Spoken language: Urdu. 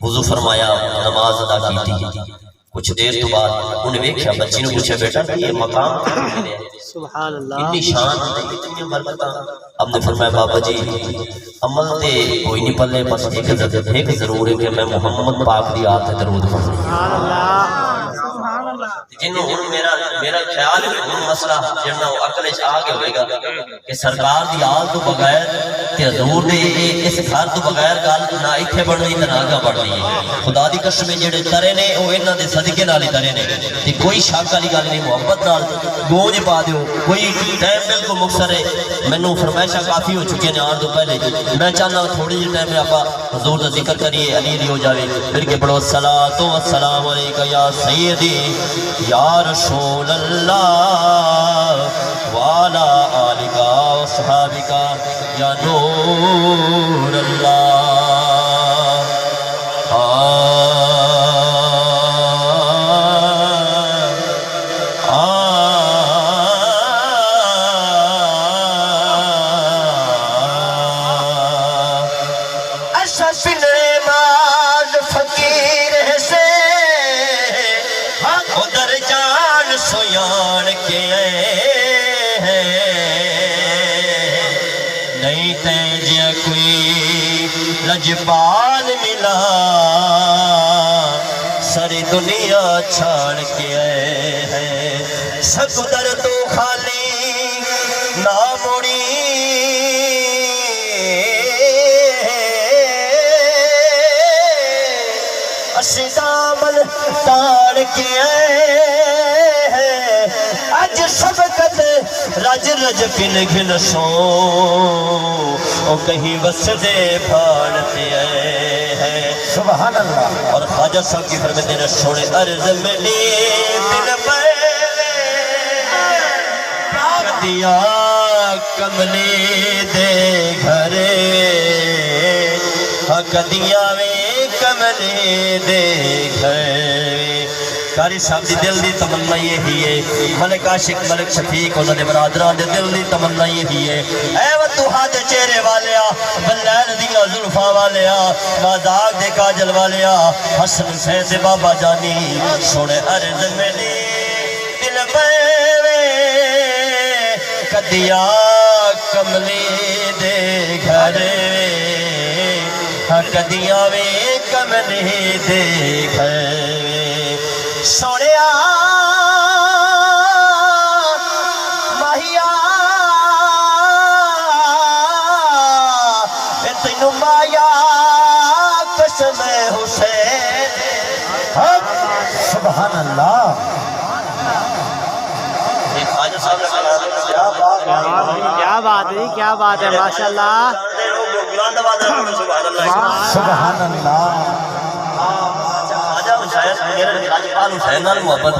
وضو فرمایا نماز ادا کی کچھ دیر تو بعد انہیں دیکھا بچی نے پوچھا بیٹا یہ مقام سبحان اللہ اتنی شان اتنی برکت اب نے فرمایا بابا جی عمل تے کوئی نہیں پلے بس ایک ضرور ہے کہ میں محمد پاک دی آت درود پڑھوں سبحان اللہ جنہوں میرا خیال ہے کہ مسئلہ جنہوں عقل آگے ہوئے گا کہ سرکار دی آل تو بغیر کہ حضور دے اس گھر تو بغیر گل نہ ایتھے بڑھنی نہ آگے بڑھنی ہے خدا دی قسم جڑے ترے نے وہ انہاں دے صدقے نال ہی ترے نے تے کوئی شک والی گل نہیں محبت نال گونج پا دیو کوئی ٹائم بالکل مختصر ہے مینوں فرمائشاں کافی ہو چکی ہیں آن تو پہلے میں چاہنا تھوڑی جی ٹائم میں آپا حضور دا ذکر کریے علی علی ہو جاوے پھر کے پڑھو الصلاۃ والسلام علیکہ یا سیدی یا رسول اللہ وعلا آلکہ وصحابکہ یا نور اللہ لجپال ملا ساری دنیا چھاڑ کے آئے ہیں سکندر تو خالی نہ مڑی اسی دامن تاڑ کے آئے ہیں اج سبقت رج رج کن گھن سو او کہیں وسدے پھاڑتے آئے ہیں سبحان اللہ اور خواجہ صاحب کی فرماتے ہیں سونے عرض ملی دل پہلے کدیا کملی دے گھرے کدیا میں کملی دے گھرے قاری صاحب دی دل دی تمنا یہی ہے ملک عاشق ملک شفیق انہوں نے برادران دے دل دی تمنا یہی ہے اے وطوحا دے چہرے والیا بلیل دیا ظلفا والیا مازاق دے کاجل والیا حسن حسین دے بابا جانی سونے عرض ملی دل بیوے کدیا کملی دے گھرے کدیا وے کملی دے گھرے سوڑیا ماہیا تینو مایا قسم حسین سبحان اللہ کیا بات ہے کیا بات ہے ماشاءاللہ سبحان اللہ حسین محبت